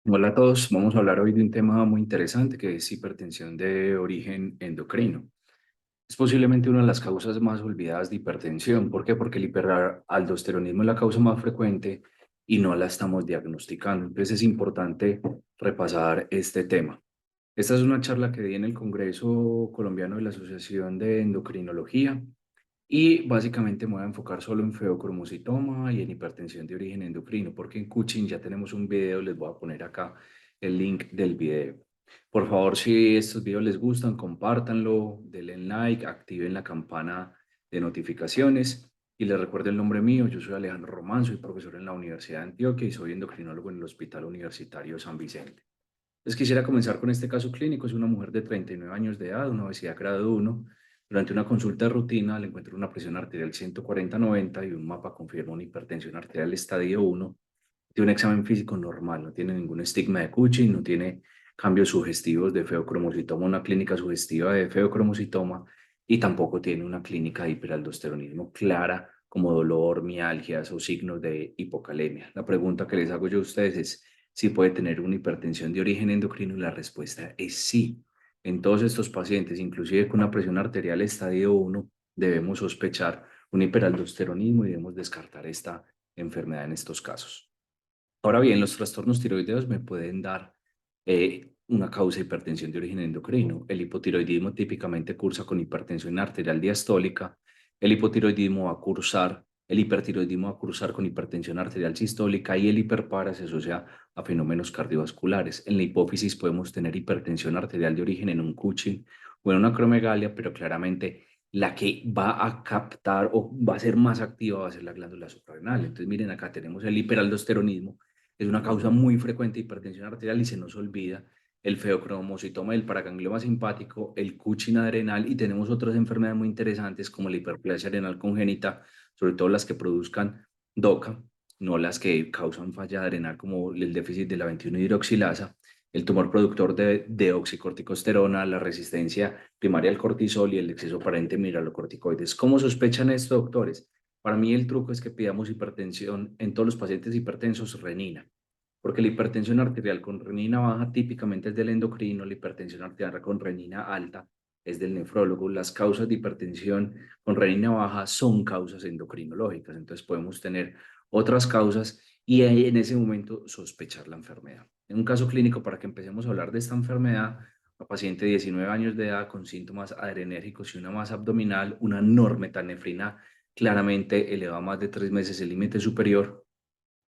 Hola a todos, vamos a hablar hoy de un tema muy interesante que es hipertensión de origen endocrino. Es posiblemente una de las causas más olvidadas de hipertensión. ¿Por qué? Porque el hiperaldosteronismo es la causa más frecuente y no la estamos diagnosticando. Entonces es importante repasar este tema. Esta es una charla que di en el Congreso Colombiano de la Asociación de Endocrinología y básicamente me voy a enfocar solo en feocromocitoma y en hipertensión de origen endocrino, porque en Cushing ya tenemos un video, les voy a poner acá el link del video. Por favor, si estos videos les gustan, compártanlo, denle like, activen la campana de notificaciones y les recuerdo el nombre mío. Yo soy Alejandro Román, soy profesor en la Universidad de Antioquia y soy endocrinólogo en el Hospital Universitario San Vicente. Les quisiera comenzar con este caso clínico. Es una mujer de 39 años de edad, una obesidad grado 1. Durante una consulta de rutina le encuentro una presión arterial 140/90 y un mapa confirma una hipertensión arterial estadio 1. Tiene un examen físico normal, no tiene ningún estigma de Cushing, no tiene cambios sugestivos de feocromocitoma, una clínica sugestiva de feocromocitoma y tampoco tiene una clínica de hiperaldosteronismo clara como dolor, mialgias o signos de hipocalemia. La pregunta que les hago yo a ustedes es si puede tener una hipertensión de origen endocrino y la respuesta es sí. En todos estos pacientes, inclusive con una presión arterial estadio 1, debemos sospechar un hiperaldosteronismo y debemos descartar esta enfermedad en estos casos. Ahora bien, los trastornos tiroideos me pueden dar una causa de hipertensión de origen endocrino. El hipotiroidismo típicamente cursa con hipertensión arterial diastólica. El hipotiroidismo va a cursar, el hipertiroidismo va a cursar con hipertensión arterial sistólica y el hiperpara se asocia a fenómenos cardiovasculares. En la hipófisis podemos tener hipertensión arterial de origen en un Cushing o en una acromegalia, pero claramente la que va a captar o va a ser más activa va a ser la glándula suprarrenal. Entonces, miren, acá tenemos el hiperaldosteronismo, es una causa muy frecuente de hipertensión arterial y se nos olvida el feocromocitoma del paraganglioma simpático, el Cushing adrenal y tenemos otras enfermedades muy interesantes como la hiperplasia adrenal congénita, sobre todo las que produzcan DOCA, no las que causan falla adrenal como el déficit de la 21-hidroxilasa, el tumor productor de deoxicorticosterona, la resistencia primaria al cortisol y el exceso aparente de mineralocorticoides. ¿Cómo sospechan esto, doctores? Para mí el truco es que pidamos hipertensión en todos los pacientes hipertensos, renina, porque la hipertensión arterial con renina baja típicamente es del endocrino, la hipertensión arterial con renina alta es del nefrólogo. Las causas de hipertensión con renina baja son causas endocrinológicas, entonces podemos tener otras causas y en ese momento sospechar la enfermedad. En un caso clínico, para que empecemos a hablar de esta enfermedad, una paciente de 19 años de edad con síntomas adrenérgicos y una masa abdominal, una normetanefrina claramente elevada a más de 3 meses el límite superior.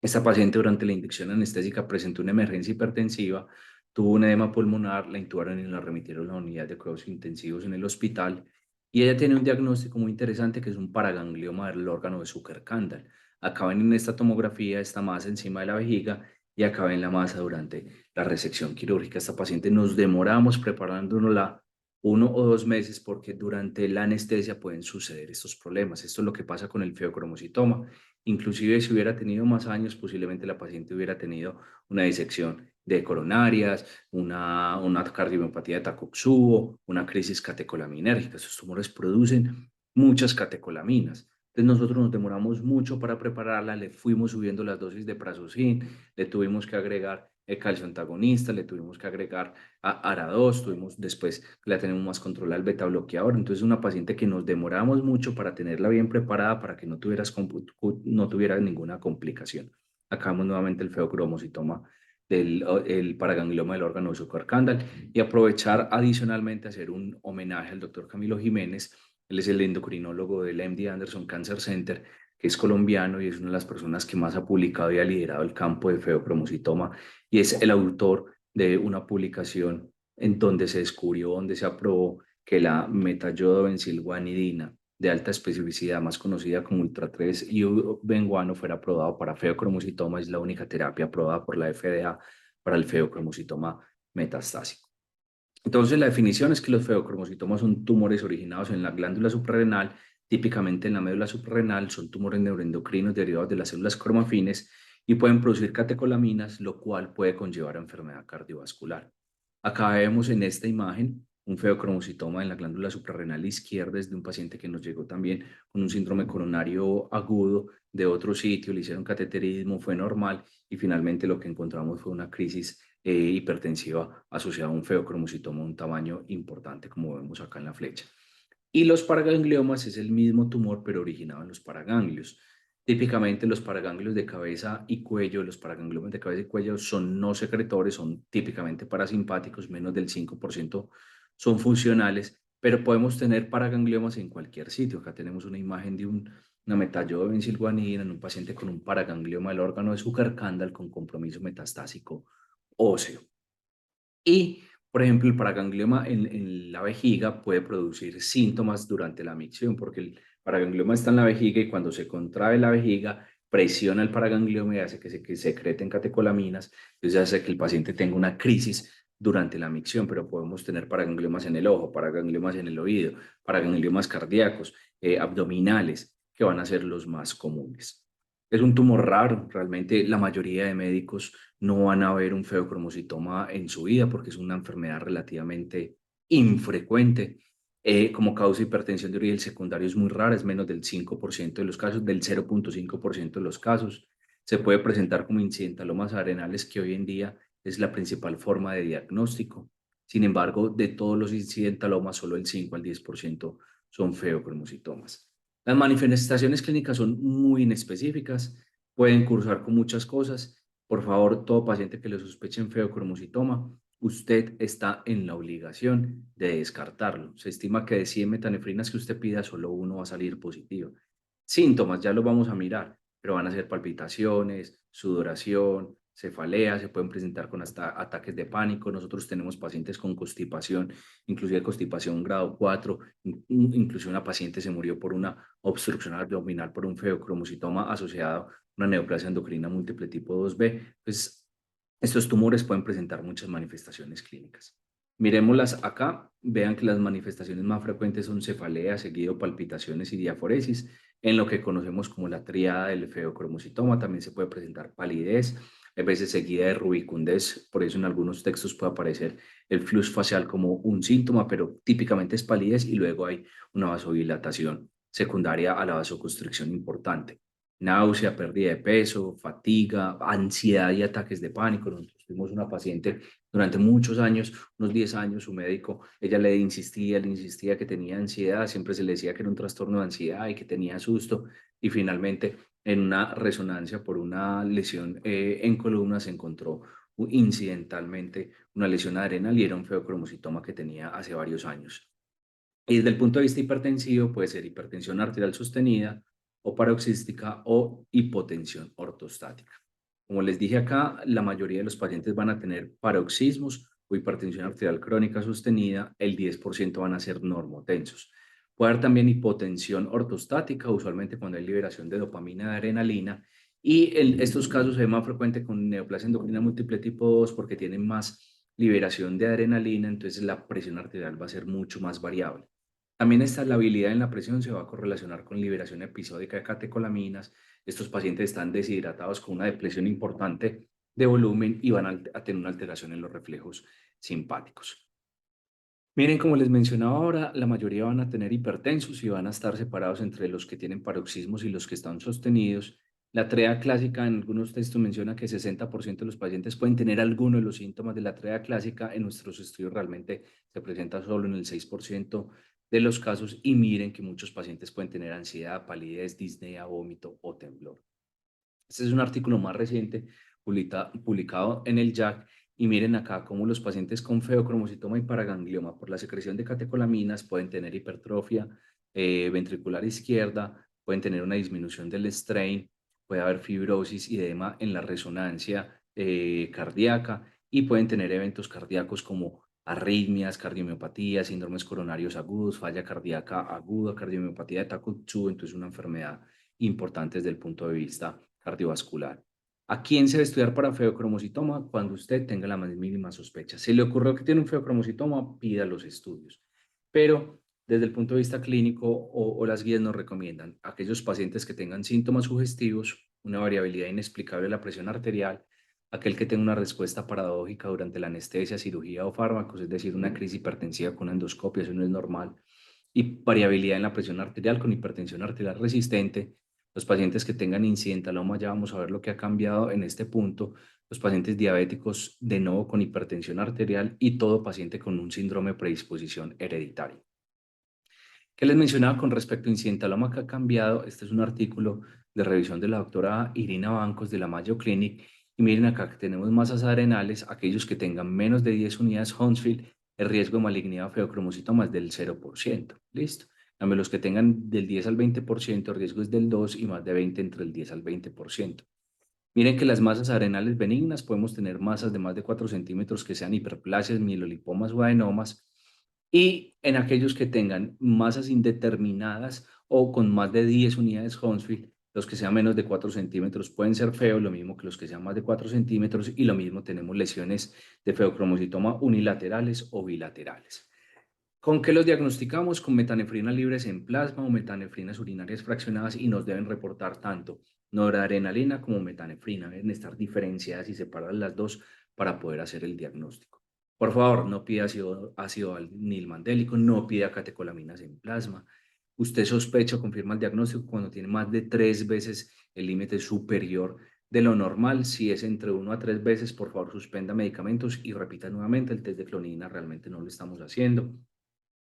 Esta paciente durante la inyección anestésica presentó una emergencia hipertensiva, tuvo un edema pulmonar, la intubaron y la remitieron a la unidad de cuidados intensivos en el hospital y ella tiene un diagnóstico muy interesante que es un paraganglioma del órgano de Zucker-Kandel. Acá ven en esta tomografía esta masa encima de la vejiga y acá ven la masa durante la resección quirúrgica. Esta paciente nos demoramos preparándonos 1 o 2 meses porque durante la anestesia pueden suceder estos problemas. Esto es lo que pasa con el feocromocitoma. Inclusive si hubiera tenido más años, posiblemente la paciente hubiera tenido una disección de coronarias, una cardiomiopatía de Takotsubo, una crisis catecolaminérgica. Estos tumores producen muchas catecolaminas. Entonces nosotros nos demoramos mucho para prepararla, le fuimos subiendo las dosis de prazosin, le tuvimos que agregar el calcio antagonista, le tuvimos que agregar a ARA2, tuvimos después la tenemos más controlada el beta bloqueador. Entonces una paciente que nos demoramos mucho para tenerla bien preparada para que no tuviera ninguna complicación. Acá vemos nuevamente el feocromocitoma el paraganglioma del órgano de Zucker-Kandel y aprovechar adicionalmente hacer un homenaje al doctor Camilo Jiménez. Él es el endocrinólogo del MD Anderson Cancer Center, que es colombiano y es una de las personas que más ha publicado y ha liderado el campo de feocromocitoma y es el autor de una publicación en donde se descubrió, donde se aprobó que la metayodobensilguanidina de alta especificidad, más conocida como Ultra 3 y benguano, fuera aprobado para feocromocitoma. Es la única terapia aprobada por la FDA para el feocromocitoma metastásico. Entonces, la definición es que los feocromocitomas son tumores originados en la glándula suprarrenal, típicamente en la médula suprarrenal, son tumores neuroendocrinos derivados de las células cromafines y pueden producir catecolaminas, lo cual puede conllevar a enfermedad cardiovascular. Acá vemos en esta imagen un feocromocitoma en la glándula suprarrenal izquierda es de un paciente que nos llegó también con un síndrome coronario agudo de otro sitio, le hicieron cateterismo, fue normal y finalmente lo que encontramos fue una crisis hipertensiva asociada a un feocromocitoma de un tamaño importante, como vemos acá en la flecha. Y los paragangliomas es el mismo tumor, pero originado en los paraganglios. Típicamente los paraganglios de cabeza y cuello, los paragangliomas de cabeza y cuello son no secretores, son típicamente parasimpáticos, menos del 5% son funcionales, pero podemos tener paragangliomas en cualquier sitio. Acá tenemos una imagen de una metallobensilguanina en un paciente con un paraganglioma del órgano de Zuckerkandl con compromiso metastásico óseo. Y, por ejemplo, el paraganglioma en la vejiga puede producir síntomas durante la micción, porque el paraganglioma está en la vejiga y cuando se contrae la vejiga, presiona el paraganglioma y hace que secreten catecolaminas, entonces hace que el paciente tenga una crisis durante la micción, pero podemos tener paragangliomas en el ojo, paragangliomas en el oído, paragangliomas cardíacos, abdominales, que van a ser los más comunes. Es un tumor raro, realmente la mayoría de médicos no van a ver un feocromocitoma en su vida porque es una enfermedad relativamente infrecuente. Como causa de hipertensión de origen secundario es muy rara, es menos del 5% de los casos, del 0,5% de los casos. Se puede presentar como incidentalomas adrenales, que hoy en día es la principal forma de diagnóstico. Sin embargo, de todos los incidentalomas, solo el 5 al 10% son feocromocitomas. Las manifestaciones clínicas son muy inespecíficas, pueden cursar con muchas cosas. Por favor, todo paciente que le sospechen feocromocitoma, usted está en la obligación de descartarlo. Se estima que de 100 metanefrinas que usted pida, solo uno va a salir positivo. Síntomas, ya los vamos a mirar, pero van a ser palpitaciones, sudoración, cefalea, se pueden presentar con hasta ataques de pánico. Nosotros tenemos pacientes con constipación, inclusive constipación grado 4, inclusive una paciente se murió por una obstrucción abdominal por un feocromocitoma asociado una neoplasia endocrina múltiple tipo 2B, pues estos tumores pueden presentar muchas manifestaciones clínicas. Miremoslas acá, vean que las manifestaciones más frecuentes son cefalea, seguido palpitaciones y diaforesis, en lo que conocemos como la tríada del feocromocitoma. También se puede presentar palidez, a veces seguida de rubicundez, por eso en algunos textos puede aparecer el flux facial como un síntoma, pero típicamente es palidez y luego hay una vasodilatación secundaria a la vasoconstricción importante. Náusea, pérdida de peso, fatiga, ansiedad y ataques de pánico. Nosotros tuvimos una paciente durante muchos años, unos 10 años, su médico, ella le insistía que tenía ansiedad, siempre se le decía que era un trastorno de ansiedad y que tenía susto, y finalmente en una resonancia por una lesión en columna se encontró incidentalmente una lesión adrenal y era un feocromocitoma que tenía hace varios años. Y desde el punto de vista hipertensivo puede ser hipertensión arterial sostenida o paroxística o hipotensión ortostática. Como les dije acá, la mayoría de los pacientes van a tener paroxismos o hipertensión arterial crónica sostenida, el 10% van a ser normotensos. Puede haber también hipotensión ortostática, usualmente cuando hay liberación de dopamina y adrenalina, y en estos casos es más frecuente con neoplasia endocrina múltiple tipo 2 porque tienen más liberación de adrenalina, entonces la presión arterial va a ser mucho más variable. También esta labilidad en la presión se va a correlacionar con liberación episódica de catecolaminas. Estos pacientes están deshidratados con una depresión importante de volumen y van a tener una alteración en los reflejos simpáticos. Miren, como les mencionaba ahora, la mayoría van a tener hipertensos y van a estar separados entre los que tienen paroxismos y los que están sostenidos. La TREA clásica en algunos textos menciona que 60% de los pacientes pueden tener alguno de los síntomas de la TREA clásica. En nuestros estudios realmente se presenta solo en el 6% de los casos y miren que muchos pacientes pueden tener ansiedad, palidez, disnea, vómito o temblor. Este es un artículo más reciente publicado en el JACC y miren acá cómo los pacientes con feocromocitoma y paraganglioma por la secreción de catecolaminas pueden tener hipertrofia ventricular izquierda, pueden tener una disminución del strain, puede haber fibrosis y edema en la resonancia cardíaca y pueden tener eventos cardíacos como arritmias, cardiomiopatías, síndromes coronarios agudos, falla cardíaca aguda, cardiomiopatia de Takotsu, entonces una enfermedad importante desde el punto de vista cardiovascular. ¿A quién se debe estudiar para feocromocitoma? Cuando usted tenga la más mínima sospecha. Si le ocurrió que tiene un feocromocitoma, pida los estudios. Pero desde el punto de vista clínico o las guías nos recomiendan aquellos pacientes que tengan síntomas sugestivos, una variabilidad inexplicable de la presión arterial, aquel que tenga una respuesta paradójica durante la anestesia, cirugía o fármacos, es decir, una crisis hipertensiva con endoscopia, eso no es normal, y variabilidad en la presión arterial con hipertensión arterial resistente. Los pacientes que tengan incidentaloma, ya vamos a ver lo que ha cambiado en este punto, los pacientes diabéticos de nuevo con hipertensión arterial y todo paciente con un síndrome de predisposición hereditaria. ¿Qué les mencionaba con respecto a incidentaloma que ha cambiado? Este es un artículo de revisión de la doctora Irina Bancos de la Mayo Clinic. Y miren acá que tenemos masas adrenales, aquellos que tengan menos de 10 unidades Hounsfield, el riesgo de malignidad feocromocitoma es del 0%. ¿Listo? A los que tengan del 10 al 20%, el riesgo es del 2 y más de 20 entre el 10 al 20%. Miren que las masas adrenales benignas podemos tener masas de más de 4 centímetros que sean hiperplasias, mielolipomas o adenomas. Y en aquellos que tengan masas indeterminadas o con más de 10 unidades Hounsfield, los que sean menos de 4 centímetros pueden ser feos, lo mismo que los que sean más de 4 centímetros, y lo mismo tenemos lesiones de feocromocitoma unilaterales o bilaterales. ¿Con qué los diagnosticamos? Con metanefrinas libres en plasma o metanefrinas urinarias fraccionadas y nos deben reportar tanto noradrenalina como metanefrina. Deben estar diferenciadas y separadas las dos para poder hacer el diagnóstico. Por favor, no pida ácido nilmandélico, no pida catecolaminas en plasma. Usted sospecha o confirma el diagnóstico cuando tiene más de 3 veces el límite superior de lo normal. Si es entre 1 a 3 veces, por favor, suspenda medicamentos y repita nuevamente el test de clonidina. Realmente no lo estamos haciendo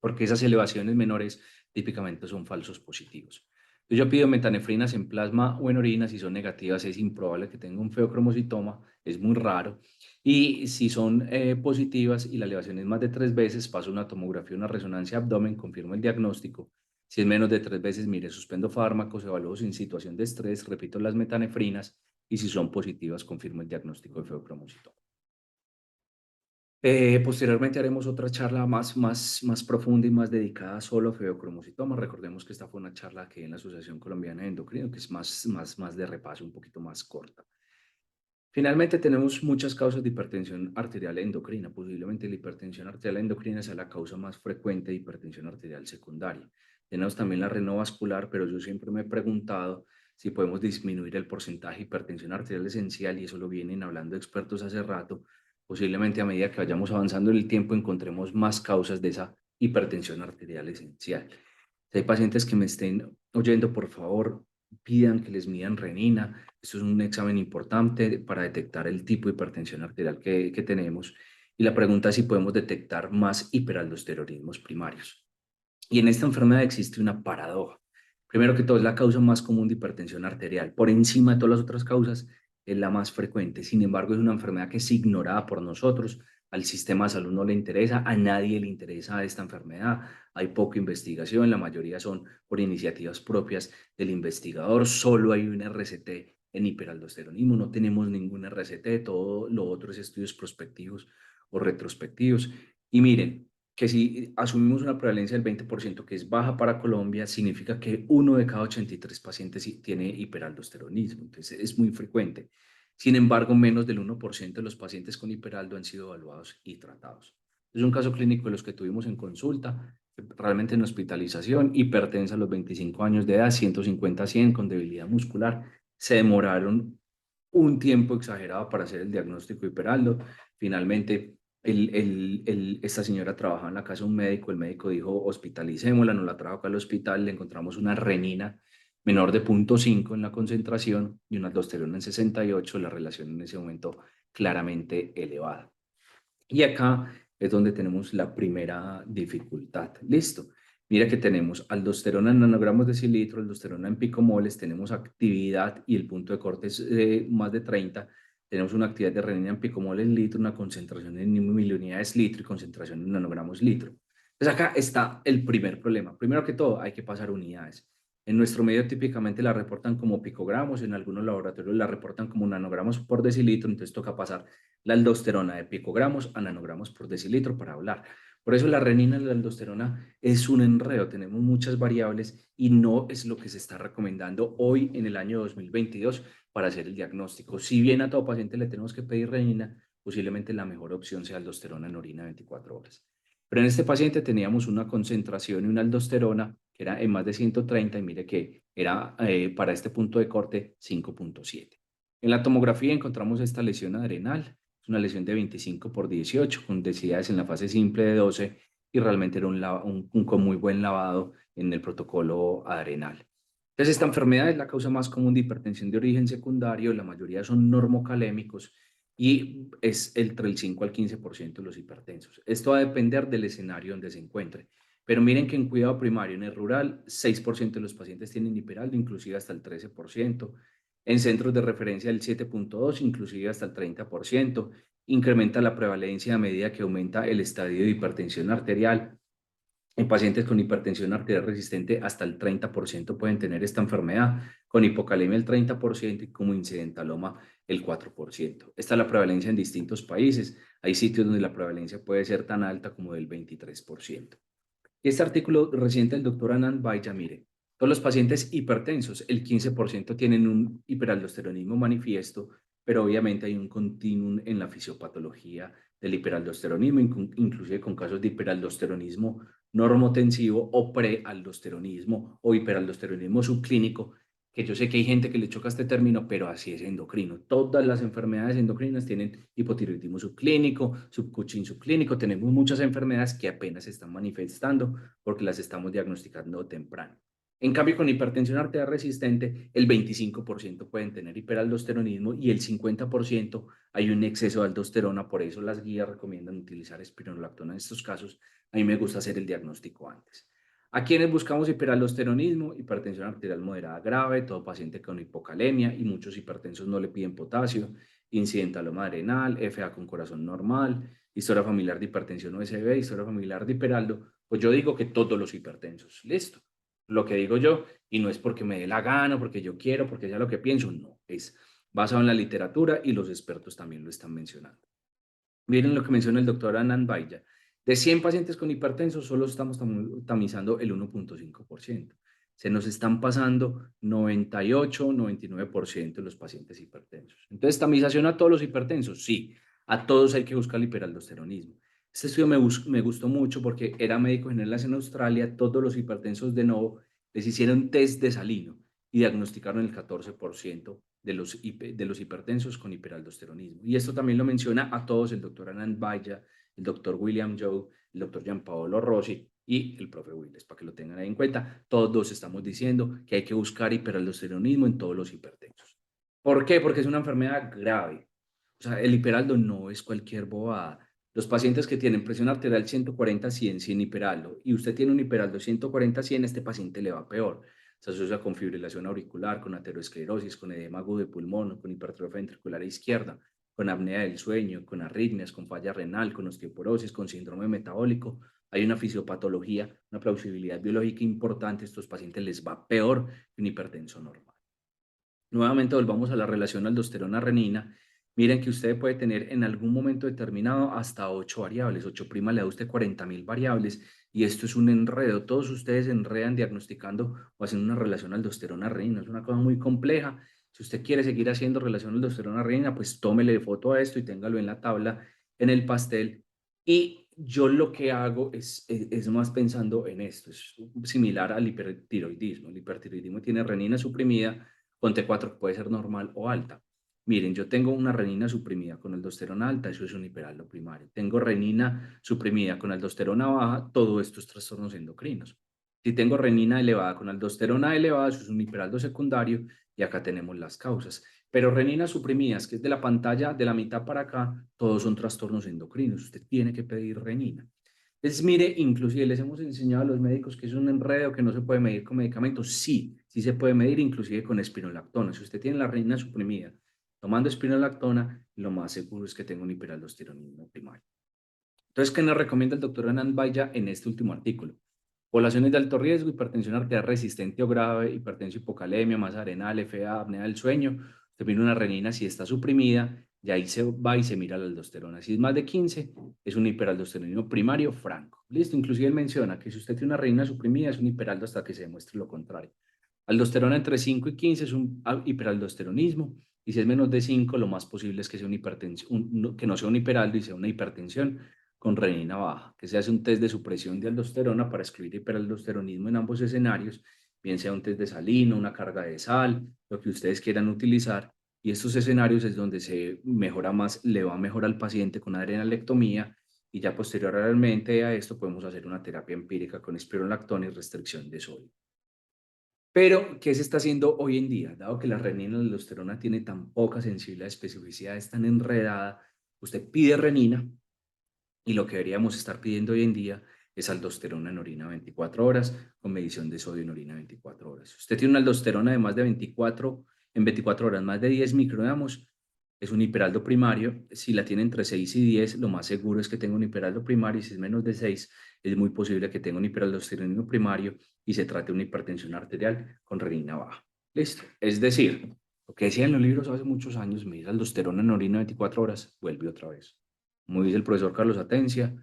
porque esas elevaciones menores típicamente son falsos positivos. Entonces yo pido metanefrinas en plasma o en orina. Si son negativas es improbable que tenga un feocromocitoma, es muy raro. Y si son positivas y la elevación es más de 3 veces, paso una tomografía, una resonancia abdomen, confirmo el diagnóstico. Si es menos de 3 veces, mire, suspendo fármacos, evalúo en situación de estrés, repito las metanefrinas y si son positivas, confirmo el diagnóstico de feocromocitoma. Posteriormente haremos otra charla más profunda y más dedicada solo a feocromocitoma. Recordemos que esta fue una charla que en la Asociación Colombiana de Endocrino, que es más de repaso, un poquito más corta. Finalmente, tenemos muchas causas de hipertensión arterial endocrina. Posiblemente la hipertensión arterial endocrina sea la causa más frecuente de hipertensión arterial secundaria. Tenemos también la renovascular, pero yo siempre me he preguntado si podemos disminuir el porcentaje de hipertensión arterial esencial, y eso lo vienen hablando expertos hace rato. Posiblemente a medida que vayamos avanzando en el tiempo encontremos más causas de esa hipertensión arterial esencial. Si hay pacientes que me estén oyendo, por favor, pidan que les midan renina. Esto es un examen importante para detectar el tipo de hipertensión arterial que tenemos. Y la pregunta es si podemos detectar más hiperaldosteronismos primarios. Y en esta enfermedad existe una paradoja. Primero que todo, es la causa más común de hipertensión arterial. Por encima de todas las otras causas, es la más frecuente. Sin embargo, es una enfermedad que es ignorada por nosotros. Al sistema de salud no le interesa, a nadie le interesa esta enfermedad. Hay poca investigación, la mayoría son por iniciativas propias del investigador. Solo hay un RCT en hiperaldosteronismo, no tenemos ningún RCT, todo lo otro es estudios prospectivos o retrospectivos. Y miren, que si asumimos una prevalencia del 20%, que es baja para Colombia, significa que 1 de cada 83 pacientes sí tiene hiperaldosteronismo. Entonces es muy frecuente. Sin embargo, menos del 1% de los pacientes con hiperaldo han sido evaluados y tratados. Es un caso clínico de los que tuvimos en consulta, realmente en hospitalización, hipertensa a los 25 años de edad, 150-100 con debilidad muscular. Se demoraron un tiempo exagerado para hacer el diagnóstico de hiperaldo. Finalmente, esta señora trabajaba en la casa de un médico, el médico dijo hospitalicémosla, nos la trajo acá al hospital, le encontramos una renina menor de 0,5 en la concentración y una aldosterona en 68, la relación en ese momento claramente elevada. Y acá es donde tenemos la primera dificultad. Listo. Mira que tenemos aldosterona en nanogramos de cilitro, aldosterona en picomoles, tenemos actividad y el punto de corte es más de 30. Tenemos una actividad de renina en picomoles litro, una concentración en milunidades litro y concentración en nanogramos litro. Entonces acá está el primer problema. Primero que todo, hay que pasar unidades. En nuestro medio típicamente la reportan como picogramos, en algunos laboratorios la reportan como nanogramos por decilitro, entonces toca pasar la aldosterona de picogramos a nanogramos por decilitro para hablar. Por eso la renina y la aldosterona es un enredo, tenemos muchas variables y no es lo que se está recomendando hoy en el año 2022 para hacer el diagnóstico. Si bien a todo paciente le tenemos que pedir renina, posiblemente la mejor opción sea aldosterona en orina 24 horas. Pero en este paciente teníamos una concentración y una aldosterona que era en más de 130 y mire que era para este punto de corte 5,7. En la tomografía encontramos esta lesión adrenal, es una lesión de 25/18 con densidades en la fase simple de 12 y realmente era un con muy buen lavado en el protocolo adrenal. Entonces, esta enfermedad es la causa más común de hipertensión de origen secundario, la mayoría son normocalémicos y es entre el 5 al 15% de los hipertensos. Esto va a depender del escenario donde se encuentre. Pero miren que en cuidado primario, en el rural, 6% de los pacientes tienen hiperaldo, inclusive hasta el 13%. En centros de referencia, el 7,2, inclusive hasta el 30%. Incrementa la prevalencia a medida que aumenta el estadio de hipertensión arterial. En pacientes con hipertensión arterial resistente, hasta el 30% pueden tener esta enfermedad, con hipocalemia el 30% y como incidentaloma el 4%. Esta es la prevalencia en distintos países. Hay sitios donde la prevalencia puede ser tan alta como del 23%. Este artículo reciente del doctor Anand Bhaya, mire, todos los pacientes hipertensos, el 15% tienen un hiperaldosteronismo manifiesto, pero obviamente hay un continuum en la fisiopatología del hiperaldosteronismo, inclusive con casos de hiperaldosteronismo normotensivo o prealdosteronismo o hiperaldosteronismo subclínico, que yo sé que hay gente que le choca este término, pero así es endocrino. Todas las enfermedades endocrinas tienen hipotiroidismo subclínico, subcushing subclínico. Tenemos muchas enfermedades que apenas se están manifestando porque las estamos diagnosticando temprano. En cambio, con hipertensión arterial resistente, el 25% pueden tener hiperaldosteronismo y el 50% hay un exceso de aldosterona. Por eso las guías recomiendan utilizar espironolactona en estos casos. A mí me gusta hacer el diagnóstico antes. ¿A quienes buscamos hiperaldosteronismo? Hipertensión arterial moderada grave, todo paciente con hipocalemia y muchos hipertensos no le piden potasio, incidentaloma adrenal, FA con corazón normal, historia familiar de hipertensión USB, historia familiar de hiperaldo. Pues yo digo que todos los hipertensos, listo. Lo que digo yo, y no es porque me dé la gana, porque yo quiero, porque ya lo que pienso, no, es basado en la literatura y los expertos también lo están mencionando. Miren lo que menciona el doctor Anand Bhaya. De 100 pacientes con hipertensos, solo estamos tamizando el 1,5%. Se nos están pasando 98, 99% de los pacientes hipertensos. Entonces, ¿tamización a todos los hipertensos? Sí, a todos hay que buscar el hiperaldosteronismo. Este estudio me gustó mucho porque era médico general en Australia, todos los hipertensos de nuevo les hicieron test de salino y diagnosticaron el 14% de los hipertensos con hiperaldosteronismo. Y esto también lo menciona a todos el doctor Anand Bhaya, el doctor William Joe, el doctor Gianpaolo Rossi y el profe Willis, para que lo tengan ahí en cuenta. Todos estamos diciendo que hay que buscar hiperaldosteronismo en todos los hipertensos. ¿Por qué? Porque es una enfermedad grave. O sea, el hiperaldo no es cualquier bobada. Los pacientes que tienen presión arterial 140/100 sin hiperaldo y usted tiene un hiperaldo 140/100, este paciente le va peor. Se asocia con fibrilación auricular, con aterosclerosis, con edema agudo de pulmón, con hipertrofia ventricular izquierda, con apnea del sueño, con arritmias, con falla renal, con osteoporosis, con síndrome metabólico. Hay una fisiopatología, una plausibilidad biológica importante. A estos pacientes les va peor que un hipertenso normal. Nuevamente volvamos a la relación aldosterona-renina. Miren que usted puede tener en algún momento determinado hasta 8 variables. 8' le da a usted 40.000 variables y esto es un enredo. Todos ustedes enredan diagnosticando o haciendo una relación aldosterona-renina. Es una cosa muy compleja. Si usted quiere seguir haciendo relación aldosterona-renina, pues tómele foto a esto y téngalo en la tabla, en el pastel. Y yo lo que hago es más pensando en esto. Es similar al hipertiroidismo. El hipertiroidismo tiene renina suprimida con T4 puede ser normal o alta. Miren, yo tengo una renina suprimida con aldosterona alta, eso es un hiperaldo primario. Tengo renina suprimida con aldosterona baja, todo esto es trastornos endocrinos. Si tengo renina elevada con aldosterona elevada, eso es un hiperaldo secundario y acá tenemos las causas. Pero reninas suprimidas, que es de la pantalla de la mitad para acá, todos son trastornos endocrinos. Usted tiene que pedir renina. Entonces, mire, inclusive les hemos enseñado a los médicos que es un enredo que no se puede medir con medicamentos. Sí, sí se puede medir inclusive con espironolactona. Si usted tiene la renina suprimida tomando espironolactona, lo más seguro es que tenga un hiperaldosteronismo primario. Entonces, ¿qué nos recomienda el doctor Anand Bhaya en este último artículo? Poblaciones de alto riesgo, hipertensión arterial resistente o grave, hipertensión hipocalemia, masa arenal, FA, apnea del sueño. Usted mira una renina si está suprimida, y ahí se va y se mira la aldosterona. Si es más de 15, es un hiperaldosteronismo primario franco. Listo, inclusive él menciona que si usted tiene una renina suprimida, es un hiperaldo hasta que se demuestre lo contrario. Aldosterona entre 5 y 15 es un hiperaldosteronismo, y si es menos de 5, lo más posible es que sea una hipertensión, que no sea un hiperaldo y sea una hipertensión con renina baja, que se hace un test de supresión de aldosterona para excluir hiperaldosteronismo en ambos escenarios, bien sea un test de salino, una carga de sal, lo que ustedes quieran utilizar, y estos escenarios es donde se mejora más, le va mejor al paciente con adrenalectomía y ya posteriormente a esto podemos hacer una terapia empírica con espironolactona y restricción de sodio. Pero, ¿qué se está haciendo hoy en día? Dado que la renina y la aldosterona tiene tan poca sensibilidad, especificidad, es tan enredada, usted pide renina y lo que deberíamos estar pidiendo hoy en día es aldosterona en orina 24 horas con medición de sodio en orina 24 horas. Si usted tiene una aldosterona de más de 24, en 24 horas, más de 10 microgramos, es un hiperaldo primario. Si la tiene entre 6 y 10, lo más seguro es que tenga un hiperaldo primario y si es menos de 6, es muy posible que tenga un hiperaldosteronismo primario y se trate de una hipertensión arterial con renina baja. Listo. Es decir, lo que decían los libros hace muchos años, medir aldosterona en orina 24 horas, vuelve otra vez. Como dice el profesor Carlos Atencia,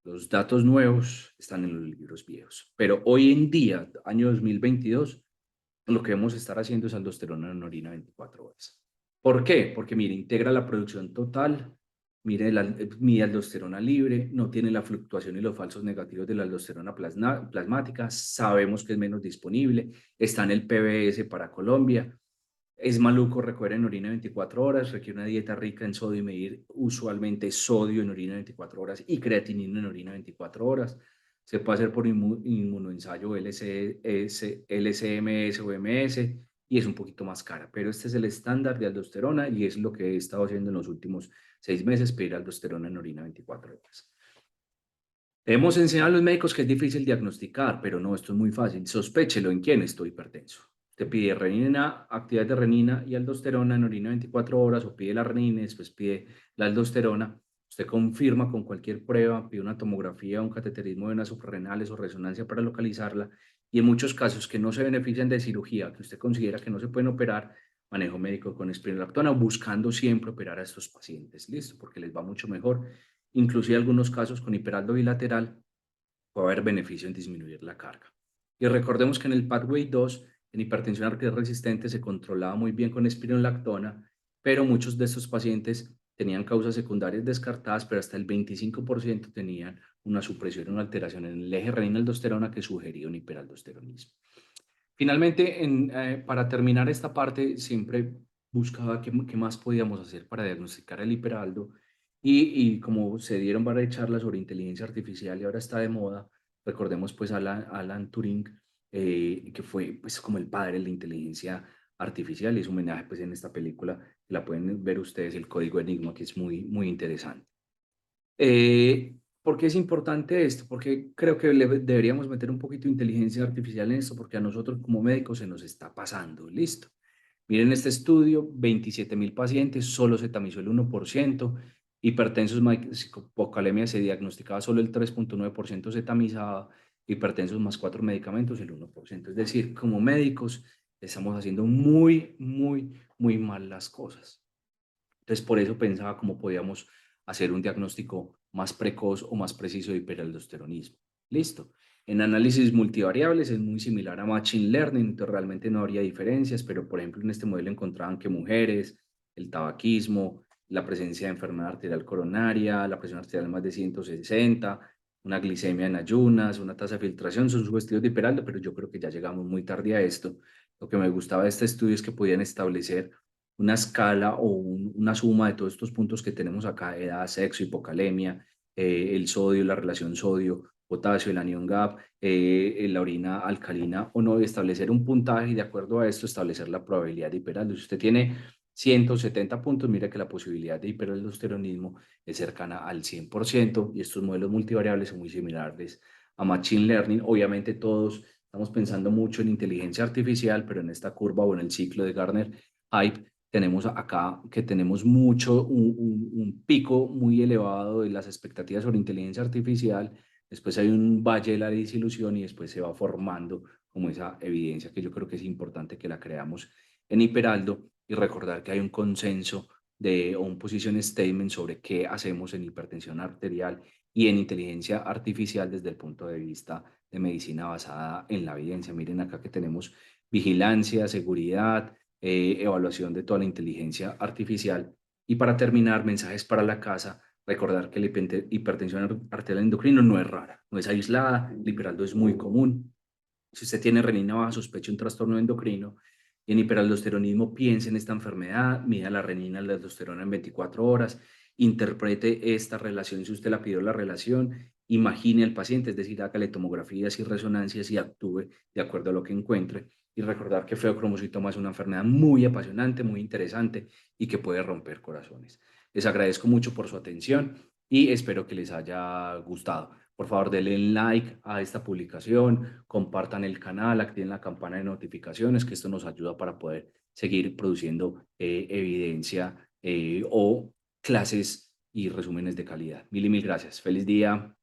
los datos nuevos están en los libros viejos. Pero hoy en día, año 2022, lo que debemos estar haciendo es aldosterona en orina 24 horas. ¿Por qué? Porque, mire, integra la producción total, mide aldosterona libre, no tiene la fluctuación y los falsos negativos de la aldosterona plasmática, sabemos que es menos disponible, está en el PBS para Colombia. Es maluco recoger en orina 24 horas, requiere una dieta rica en sodio y medir usualmente sodio en orina 24 horas y creatinina en orina 24 horas. Se puede hacer por inmunoensayo LCMS o MS y es un poquito más cara, pero este es el estándar de aldosterona y es lo que he estado haciendo en los últimos 6 meses, pedir aldosterona en orina 24 horas. Hemos enseñado a los médicos que es difícil diagnosticar, pero no, esto es muy fácil. Sospéchelo en quién estoy hipertenso. Te pide renina, actividad de renina y aldosterona en orina 24 horas o pide la renina y después pide la aldosterona. Usted confirma con cualquier prueba, pide una tomografía, un cateterismo de venas suprarrenales o resonancia para localizarla y en muchos casos que no se benefician de cirugía, que usted considera que no se pueden operar, manejo médico con espironolactona, buscando siempre operar a estos pacientes, listo, porque les va mucho mejor. Inclusive algunos casos con hiperaldo bilateral puede haber beneficio en disminuir la carga. Y recordemos que en el Pathway 2, en hipertensión arterial resistente, se controlaba muy bien con espironolactona, pero muchos de estos pacientes tenían causas secundarias descartadas, pero hasta el 25% tenían una supresión, una alteración en el eje renina-aldosterona que sugería un hiperaldosteronismo. Finalmente, para terminar esta parte, siempre buscaba qué más podíamos hacer para diagnosticar el hiperaldo y como se dieron varias charlas sobre inteligencia artificial y ahora está de moda, recordemos pues a Alan Turing, que fue pues como el padre de la inteligencia artificial y es un homenaje pues en esta película, que la pueden ver ustedes, el código Enigma, que es muy, muy interesante. ¿Por qué es importante esto? Porque creo que deberíamos meter un poquito de inteligencia artificial en esto, porque a nosotros como médicos se nos está pasando. Listo. Miren este estudio, 27.000 pacientes, solo se tamizó el 1%, hipertensos más hipocalemia se diagnosticaba solo el 3,9% se tamizaba, hipertensos más 4 medicamentos el 1%. Es decir, como médicos estamos haciendo muy, muy, muy mal las cosas. Entonces, por eso pensaba cómo podíamos hacer un diagnóstico más precoz o más preciso de hiperaldosteronismo. Listo. En análisis multivariables es muy similar a Machine Learning, entonces realmente no habría diferencias, pero por ejemplo en este modelo encontraban que mujeres, el tabaquismo, la presencia de enfermedad arterial coronaria, la presión arterial más de 160, una glicemia en ayunas, una tasa de filtración, son subestilos de hiperaldo, pero yo creo que ya llegamos muy tarde a esto. Lo que me gustaba de este estudio es que podían establecer una escala o una suma de todos estos puntos que tenemos acá, edad, sexo, hipocalemia, el sodio, la relación sodio-potasio, el anion gap, la orina alcalina o no, establecer un puntaje y de acuerdo a esto establecer la probabilidad de hiperaldo. Si usted tiene 170 puntos, mire que la posibilidad de hiperaldosteronismo es cercana al 100% y estos modelos multivariables son muy similares a Machine Learning. Obviamente todos estamos pensando mucho en inteligencia artificial, pero en esta curva o en el ciclo de Gartner-Hype tenemos acá que tenemos mucho, un pico muy elevado de las expectativas sobre inteligencia artificial, después hay un valle de la desilusión y después se va formando como esa evidencia que yo creo que es importante que la creamos en Hiperaldo y recordar que hay un consenso o un position statement sobre qué hacemos en hipertensión arterial y en inteligencia artificial desde el punto de vista de medicina basada en la evidencia. Miren acá que tenemos vigilancia, seguridad, evaluación de toda la inteligencia artificial. Y para terminar, mensajes para la casa, recordar que la hipertensión arterial endocrina no es rara, no es aislada, el hiperaldo es muy común. Si usted tiene renina baja, sospeche un trastorno endocrino. En hiperaldosteronismo piense en esta enfermedad, mida la renina, la aldosterona en 24 horas, interprete esta relación si usted la pidió la relación, imagine al paciente, es decir, hágale tomografías y resonancias y actúe de acuerdo a lo que encuentre. Y recordar que feocromocitoma es una enfermedad muy apasionante, muy interesante y que puede romper corazones. Les agradezco mucho por su atención y espero que les haya gustado. Por favor, denle like a esta publicación, compartan el canal, activen la campana de notificaciones, que esto nos ayuda para poder seguir produciendo evidencia o clases y resúmenes de calidad. Mil y mil gracias. Feliz día.